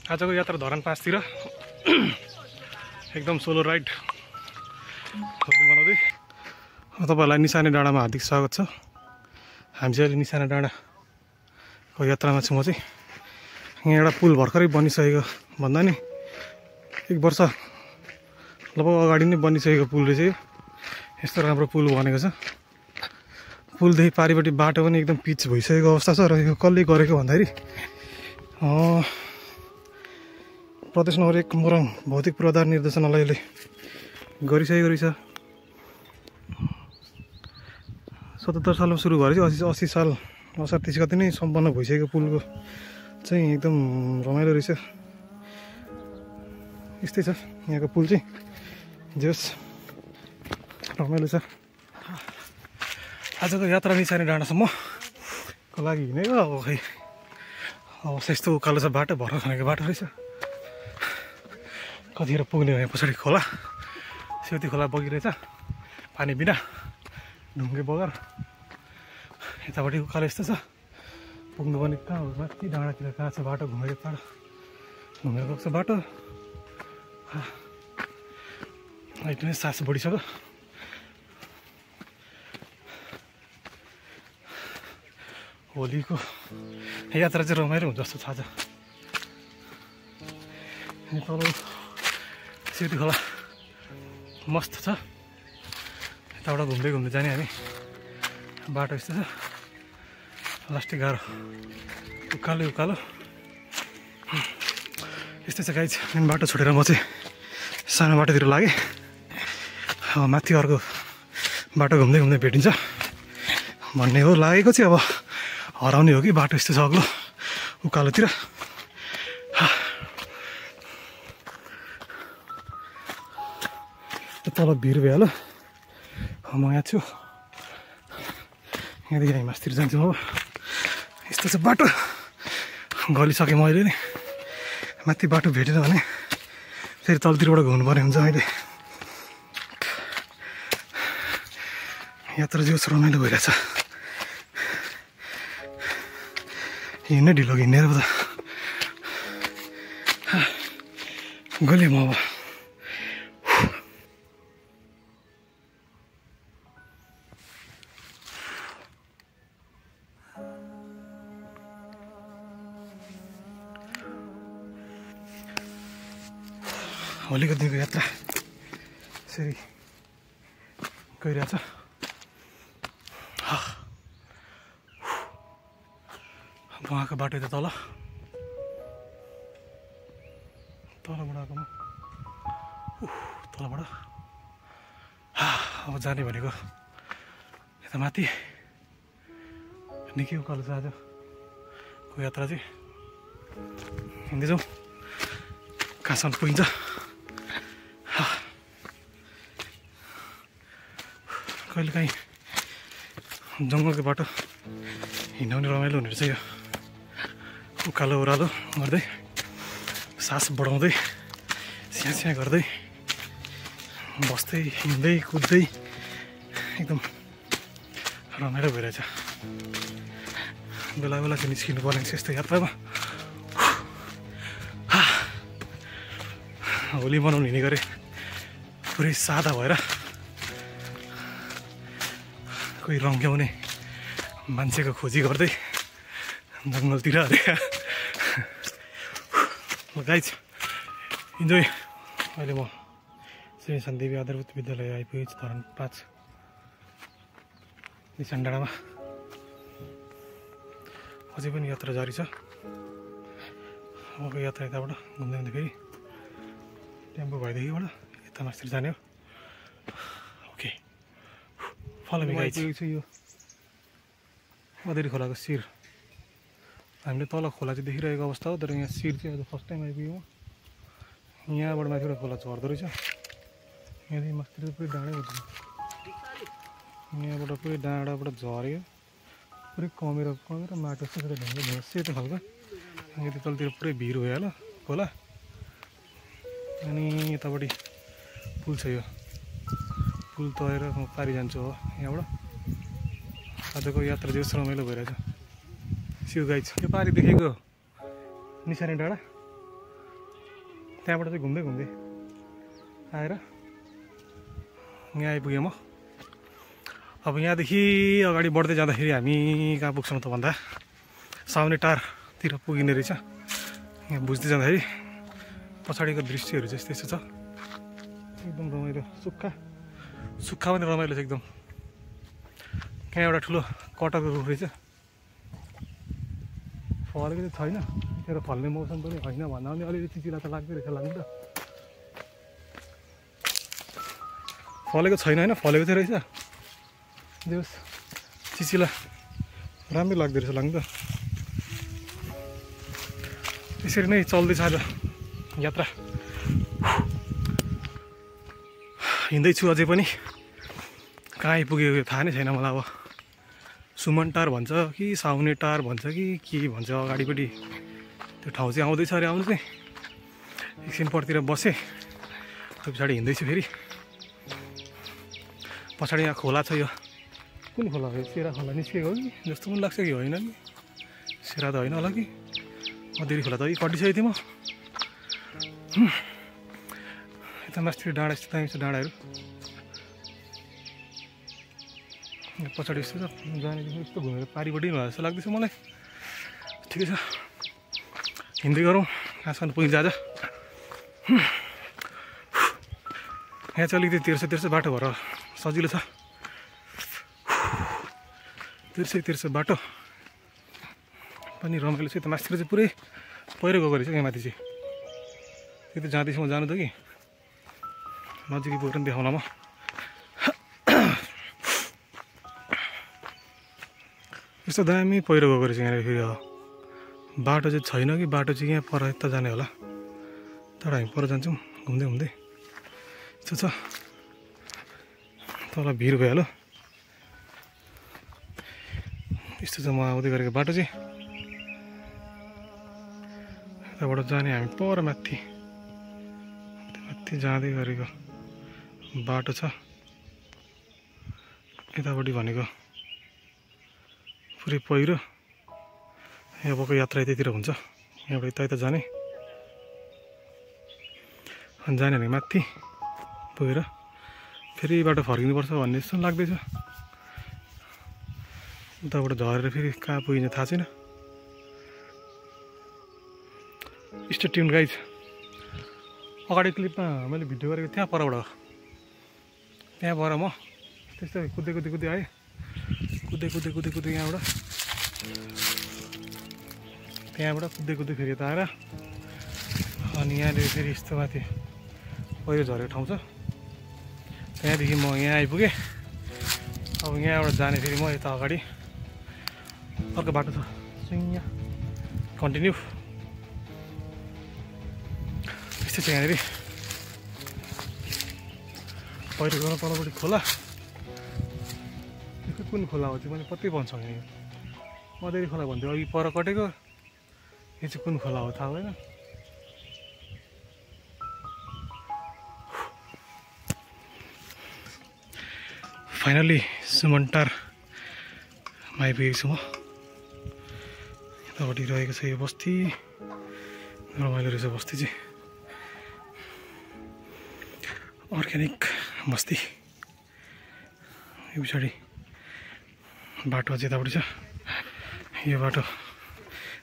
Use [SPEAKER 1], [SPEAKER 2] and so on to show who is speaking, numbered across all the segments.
[SPEAKER 1] आजको यात्रा धरान पासतिर एकदम सोलो राइड बनाउँदै तपाईँहरूलाई निशाने डाँडामा हार्दिक स्वागत छ। हामी चाहिँ अहिले निशाने डाँडाको यात्रामा छु। म चाहिँ यहाँ एउटा पुल भर्खरै बनिसकेको भन्दा नि 1 वर्ष लगभग अगाडि नै बनिसकेको पुल रहेछ यो। यस्तो राम्रो पुल बनेको छ। पुलदेखि पारिपट्टि बाटो पनि एकदम पिच भइसकेको अवस्था छ। र यो कसले गरेको भन्दाखेरि प्रदेश नम्बर 1 मोरङ भौतिक पूर्वाधार निर्देशनालयले गरिसकेको रहेछ। 77 सालमा सुरु गरेको थियो। 80 साल असार 30 गते नै सम्पन्न भइसकेको पुलको चाहिँ एकदम रमाइलो रहेछ। यस्तै छ यहाँको पुल चाहिँ, जस रमाइलो छ। आजको यात्रा निशाने डाँडासम्मको लागि हिँडेको अब खै अवस्था यस्तो उकालो छ। बाटो भर्खर खनेको बाटो रहेछ। कतिखेर पुग्ने भने पछाडि खोला, सेउती खोला बगिरहेछ पानी बिना, ढुङ्गे बगर। यतापट्टि उकालो यस्तो छ। पुग्नु पनि कहाँ हो, माथि डाँडातिर कहाँ छ बाटो, घुमेर टाढो घुमेर गएको छ बाटो। अहिले नै सास बढिसक्यो। होलीको यात्रा चाहिँ रमाइलो हुन्छ जस्तो थाहा छ। तल सेउती खोला मस्त छ। यताबाट घुम्दै घुम्दै जाने हामी। बाटो यस्तो छ, लास्टै गाह्रो उकालो उकालो यस्तै छ गाइज। मेन बाटो छोडेर म चाहिँ सानो बाटोतिर लागेँ। माथि अर्को बाटो घुम्दै घुम्दै भेटिन्छ भन्ने हो लागेको चाहिँ। अब हराउने हो कि बाटो यस्तो छ अग्लो उकालोतिर। तल भिर भइहाल्यो। म यहाँ छु, यहाँदेखि हामी मासतिर जान्छौँ। अब यस्तो छ बाटो, गलिसकेँ मैले नि। माथि बाटो भेटेन भने फेरि तलतिरबाट घुम्नुपर्ने हुन्छ। अहिले यात्रा जो रमाइलो भइरहेछ। हिँड्नै ढिलो हिँडेर त गलेँ म। अब होलीको दिनको यात्रा यसरी गइरहेछ। उहाँको बाटो त तलबाट आएको म तलबाट। अब जाने भनेको यता माथि निकै उकालो छ आजको यात्रा चाहिँ। हिँड्दै जाउँ कहाँसम्म पुगिन्छ। कहिलेकाहीँ जङ्गलको बाटो हिँडाउने रमाइलो हुने रहेछ यो। उकालो ओह्रालो गर्दै, सास बढाउँदै, स्याहाँ गर्दै, बस्दै हिँड्दै कुद्दै एकदम रमाइलो भइरहेछ। बेला बेला चाहिँ निस्किनु पर्ने छ यस्तो यात्रामा। होली मनाउनु हिँड्ने गरे पुरै सादा भएर कोही रङ्ग्याउने मान्छेको खोजी गर्दै जङ्गलतिर अरे। Guys enjoy. अहिले म श्री सन्देवी आधारभूत विद्यालय आइपुगेको छु धरान 5 निशाने डाँडामा। अझै पनि यात्रा जारी छ। अबको यात्रा यताबाट घुम्दै घुम्दै फेरि टेम्पो भएदेखिबाट यता मासतिर जाने हो। Okay follow me guys. यो मधेरी खोलाको शिर हामीले तल खोला चाहिँ देखिरहेको अवस्था हो, तर यहाँ शिर चाहिँ आज फर्स्ट टाइम आइपुग्यो। यहाँबाट माथिबाट खोला झर्दो रहेछ। यहाँदेखि मासतिर पुरै डाँडै हुन्छ। यहाँबाट पुरै डाँडाबाट झऱ्यो, पुरै कमेर कमेर माटो यस्तो ढुङ्गा सेतो खालको। यता तलतिर पुरै भिर भइहाल्यो खोला। अनि यतापट्टि पुल छ। यो पुल तरेर म पारि जान्छु हो यहाँबाट। आजको यात्रा चाहिँ रमाइलो भइरहेछ। सिउ गाइज यो पारि देखेको निशाने डाँडा त्यहाँबाट चाहिँ घुम्दै घुम्दै आएर यहाँ आइपुगेँ म। अब यहाँदेखि अगाडि बढ्दै जाँदाखेरि हामी कहाँ पुग्छौँ त भन्दा साउने टारतिर पुगिने रहेछ। यहाँ बुझ्दै जाँदाखेरि पछाडिको दृश्यहरू चाहिँ यस्तो छ, एकदम रमाइलो। सुक्खा पनि रमाइलो छ एकदम। यहाँ एउटा ठुलो कटकको रुख रहेछ, फलेको चाहिँ छैन, तर फल्ने मौसम पनि होइन भन्दा पनि अलिअलि चिचिला त लाग्दै रहेछ लाग्नु त। फलेको छैन होइन, फलेको चाहिँ रहेछ, देउस चिचिला राम्रै लाग्दो रहेछ लाग्नु त। यसरी नै चल्दैछ आज यात्रा। हिँड्दैछु अझै पनि, कहाँ आइपुग्यो थाहा नै छैन मलाई। अब सुमन टार भन्छ कि साउने टार भन्छ कि के भन्छ अगाडिपट्टि, त्यो ठाउँ चाहिँ आउँदैछ अरे। आउनु चाहिँ एकछिन परतिर बसेँ, त्यो पछाडि हिँड्दैछु फेरि। पछाडि यहाँ खोला छ, यो कुन खोला हो? सेरा खोला निस्केको हो कि जस्तो पनि लाग्छ कि होइन नि? सेरा त होइन होला कि मधेरी खोला त अघि कटिसकेको थिएँ म। यता मास्तिर डाँडा यस्तो दामी छ डाँडाहरू। पछाडि यस्तो छ जानेदेखि यस्तो घुमेर पारिपट्टि भए जस्तो लाग्दैछ मलाई। ठिकै छ, हिँड्दै गरौँ कहाँसम्म पुगिन्छ आज। यहाँ चाहिँ अलिकति तेर्सो बाटो भएर सजिलो छ। तेर्सो बाटो पनि रमाइलो छ। यता मास्तिर चाहिँ पुरै पहिरो गएको रहेछ यहाँ माथि चाहिँ। त्यो त जाँदैछु म जानु त कि नजिकै पुगेर पनि देखाउन म। यस्तो दामी पहिरो गएको रहेछ यहाँनिर फेरि। बाटो चाहिँ छैन कि बाटो चाहिँ यहाँ पर यता जाने होला, तर हामी पर जान्छौँ घुम्दै घुम्दै। यस्तो छ, तल भिर भइहाल्यो। यस्तो छ म आउँदै गरेको बाटो चाहिँ। यताबाट जाने हामी पर माथि जाँदै गरेको बाटो छ। यतापट्टि भनेको पुरै पहिरो। यहाँको यात्रा यतैतिर हुन्छ, यहाँबाट यता जाने भने माथि पुगेर फेरि बाटो फर्किनुपर्छ भन्ने जस्तो लाग्दैछ। उताबाट झरेर फेरि कहाँ पुगिन्छ थाहा छैन। Stay tune guys. अगाडि क्लिपमा मैले भिडियो गरेको त्यहाँ परबाट हो, त्यहाँबाट म त्यस्तै कुद्दै आएँ। कुद्दै यहाँबाट कुद्दै फेरि यता आएर अनि यहाँनिर फेरि यस्तो माथि पहिरो झरेको ठाउँ छ। त्यहाँदेखि म यहाँ आइपुगेँ। अब यहाँबाट जाने फेरि म यता अगाडि अर्को बाटो छ यहाँ कन्टिन्यू। यस्तो छ यहाँनिर पहिरो गएर तलपट्टि खोला। कुन खोला हो चाहिँ मैले पत्तै पाउँछ यहाँ। मधेरी खोला भन्थ्यो अघि पर कटेको, यो चाहिँ कुन खोला हो थाहा भएन। फाइनली सुमनटारमा आइपुगेको छु म। यतापट्टि रहेको छ यो बस्ती, रमाइलो रहेछ बस्ती चाहिँ, अर्ग्यानिक बस्ती। यो पछाडि बाटो अझै यतापट्टि छ। यो बाटो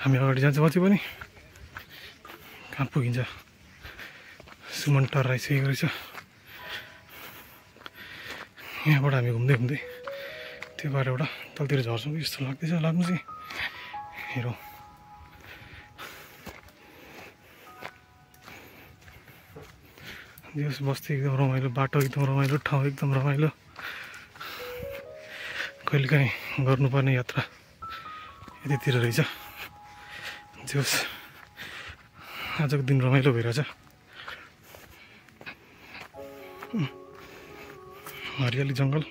[SPEAKER 1] हामी अगाडि जान्छौँ अझै पनि, कहाँ पुगिन्छ सुमनटार आइसकेको रहेछ। यहाँबाट हामी घुम्दै त्यो बाटोबाट तलतिर झर्छौँ कि जस्तो लाग्दैछ लाग्नु चाहिँ। हेरौँ यस बस्ती एकदम रमाइलो, बाटो एकदम रमाइलो, ठाउँ एकदम रमाइलो। कहिलेकाहीँ गर्नुपर्ने यात्रा यतितिर रहेछ। जोस् आजको दिन रमाइलो भइरहेछ। हरियाली जङ्गल।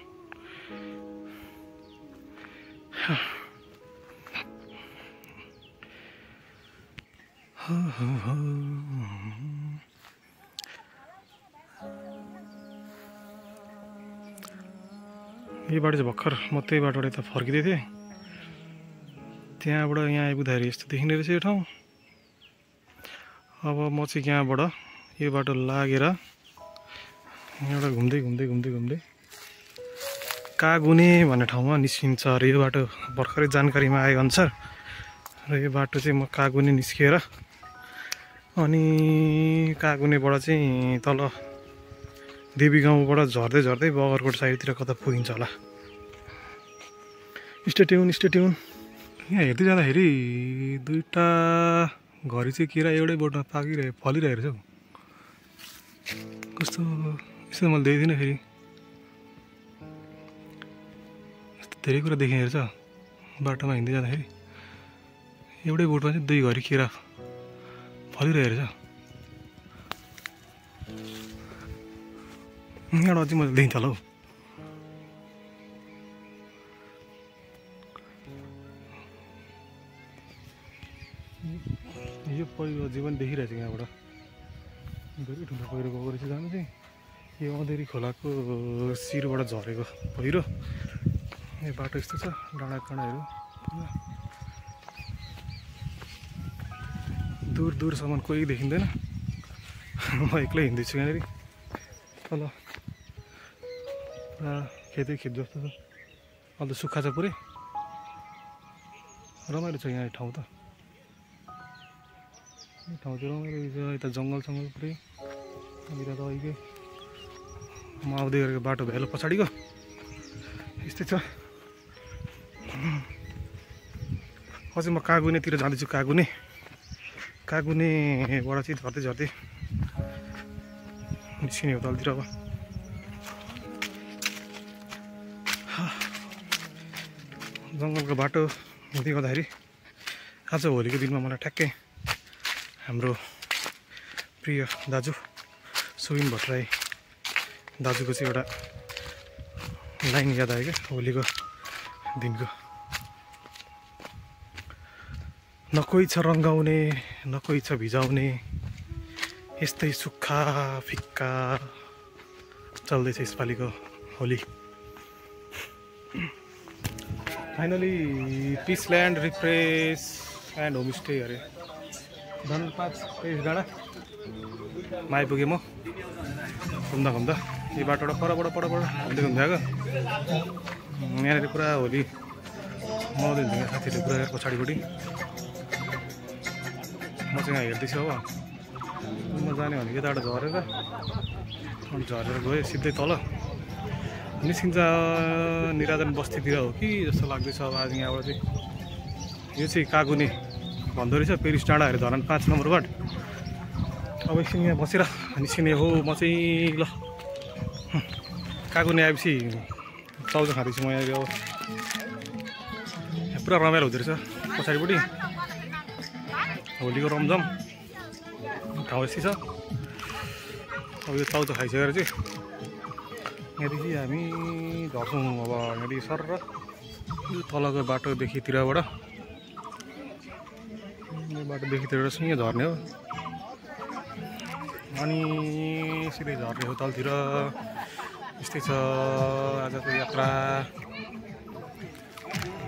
[SPEAKER 1] यो बाटो चाहिँ भर्खर म त्यही बाटोबाट यता फर्किँदै थिएँ। त्यहाँबाट यहाँ आइपुग्दाखेरि यस्तो देखिने रहेछ यो ठाउँ। अब म चाहिँ यहाँबाट यो बाटो लागेर एउटा घुम्दै घुम्दै घुम्दै घुम्दै कागुने भन्ने ठाउँमा निस्किन्छ अरे। यो बाटो भर्खरै जानकारीमा आएअनुसार र यो बाटो चाहिँ म कागुने निस्किएर अनि कागुनेबाट चाहिँ तल देवी गाउँबाट झर्दै झर्दै बगरकोट साइडतिर कता पुगिन्छ होला। स्टेट्युन स्टेट्युन। यहाँ हेर्दै जाँदाखेरि दुईवटा घरि चाहिँ केरा एउटै बोटमा फलिरहेको रहेछ हौ। कस्तो यस्तो मैले देख्दिनँ फेरि। यस्तो धेरै कुरा देखेँ हेर्छ बाटोमा हिँड्दै जाँदाखेरि। एउटै बोटमा चाहिँ 2 घरि केरा फलिरहेको रहेछ। एउटा अझै मैले देखिन्छ होला हौ। यो पहिरो अझै पनि देखिरहेको छ यहाँबाट। धेरै ठुलो पहिरो गएको रहेछ। जानु चाहिँ यो अँधेरी खोलाको शिरबाट झरेको पहिरो। यो बाटो यस्तो छ, डाँडा काँडाहरू पुरा दूर दूरसम्म कोही देखिँदैन। म एक्लै हिँड्दैछु यहाँनिर। तल पुरा खेतै खेत जस्तो छ। अहिले त सुक्खा छ पुरै। रमाइलो छ यहाँ ठाउँ त। यो ठाउँ चाहिँ रमाइलो छ। यता जङ्गलसँग पुरै। यता त अहिले म आउँदै गरेको बाटो भेलो पछाडिको यस्तै छ। अझै म कागुनेतिर जाँदैछु। कागुनेबाट चाहिँ झर्दै झर्दै निस्किने हो तलतिर। अब जङ्गलको बाटो हुँदै गर्दाखेरि आज होलीको दिनमा मलाई ठ्याक्कै हाम्रो प्रिय दाजु सुबिन भट्टराई दाजुको चाहिँ एउटा लाइन याद आयो क्या होलीको दिनको। न कोही छ रङ्गाउने न कोही छ भिजाउने, यस्तै सुक्खा फिक्का चल्दैछ यसपालिको Holi. Finally Peaceland refresh and homestay अरे धन 5 तेइस डाँडामा आइपुगेँ म घुम्दा घुम्दा। यो बाटोबाट परबाट घुम्दै घुम्दै आएको। यहाँनिर पुरा होली मनाउँदै हुन्थ्यो साथीहरूले पुरा पछाडिपट्टि। म चाहिँ यहाँ हेर्दैछु। अब म जाने भनेको यताबाट झरेर अनि झरेर गएँ सिधै तल निस्किन्छ निराजन बस्तीतिर हो कि जस्तो लाग्दैछ। अब आज यहाँबाट चाहिँ यो चाहिँ कागुने भन्दो रहेछ, पेरिस डाँडा अरे धरान 5 नम्बर वार्ड। अब एकछिन यहाँ बसेर निस्किने हो म चाहिँ। ल कागुने आएपछि चाउचाउ खाँदैछु म यहाँनिर। अब पुरा रमाइलो हुँदो रहेछ पछाडिपट्टि। होलीको रमझम ठाउँ यस्तै छ। अब यो चाउचाउ खाइसकेर चाहिँ यहाँदेखि हामी झर्छौँ। अब यहाँदेखि सर र यो तलको बाटोदेखितिरबाट यो बाटोदेखितिर सँगै झर्ने हो अनि सिधै झर्ने हो तलतिर। यस्तै छ आजको यात्रा।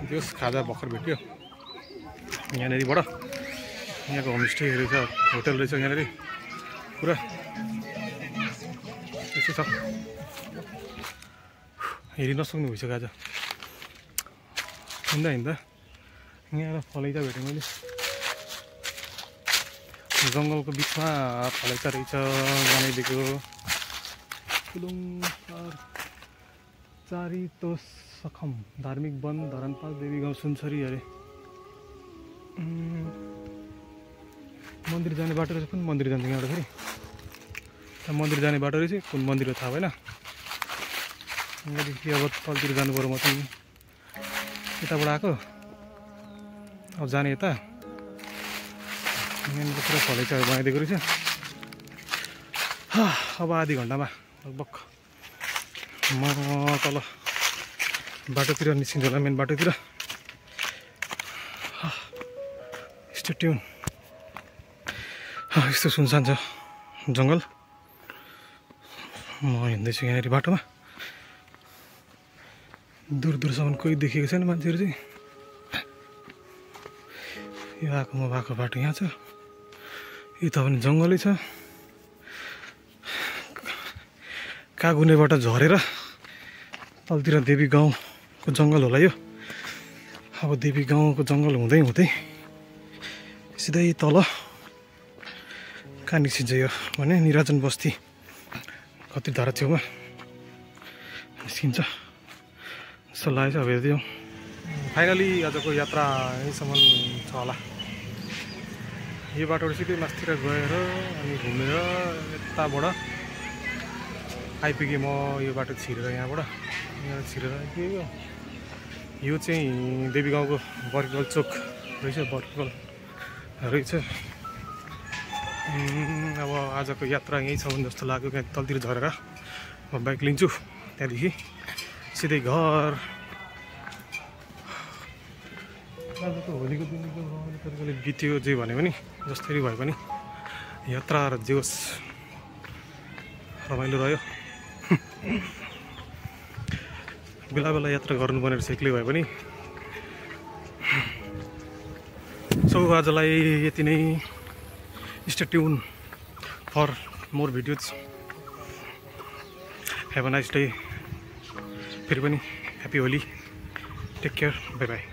[SPEAKER 1] जोस खाजा भर्खर भेट्यो यहाँनिरबाट। यहाँको होमस्टेहरू छ, होटल रहेछ यहाँनिर पुरा। यस्तै छ, हेरि नसक्नु भइसक्यो आज हिँड्दा हिँड्दा। यहाँ फलैचा भेटेँ मैले जङ्गलको बिचमा। फलैचा रहेछ बनाइदिएको। फुलुङ चारितोष सखम धार्मिक वन धरान 5 देवी गाउँ सुनसरी अरे। मन्दिर जाने बाटो रहेछ। कुन मन्दिर जान्छ यहाँबाट फेरि? मन्दिर जाने बाटो रहेछ, कुन मन्दिर हो थाहा भएन। यहाँदेखि अब तलतिर जानु पऱ्यो। म चाहिँ यताबाट आएको। अब जाने यता यहाँनिर पुरा फलैचाहरू बनाइदिएको रहेछ। अब आधी घन्टामा लगभग म तल बाटोतिर निस्किन्छु होला, मेन बाटोतिर। स्टेट्युन। यस्तो सुनसान छ जङ्गल। म हिँड्दैछु यहाँनिर बाटोमा। दूर दूरसम्म कोही देखेको छैन मान्छेहरू चाहिँ। यो आएको म भएको बाटो यहाँ छ। यता पनि जङ्गलै छ। कागुनेबाट झरेर तलतिर देवी गाउँको जङ्गल होला यो। अब देवी गाउँको जङ्गल हुँदै हुँदै सिधै तल कहाँ निस्किन्छ यो भने निराजन बस्ती कति धारा छेउमा निस्किन्छ जस्तो लागेको छ। अब हेर्दै फाइनली आजको यात्रा यहीँसम्म छ होला। यो बाटोबाट सिधै मास्तिर गएर अनि घुमेर यताबाट आइपुगेँ म। यो बाटो छिरेर यहाँबाट छिरेर आइपुग्यो। यो चाहिँ देवी गाउँको बर्किकल चोक रहेछ, बर्किकल रहेछ। अब आजको यात्रा यहीँसम्म जस्तो लाग्यो। त्यहाँ तलतिर झरेर म बाइक लिन्छु, त्यहाँदेखि सिधै घर। आजको होलीको दिन एकदम रमाइलो तरिकाले बित्यो जे भने पनि, जसरी भए पनि यात्रा र जे होस् रमाइलो रह्यो। बेला बेला यात्रा गर्नुपर्ने रहेछ एक्लै भए पनि। सो आजलाई यति नै। Stay tune for more videos. Have a nice day. फेरि पनि happy Holi. Take care. Bye by.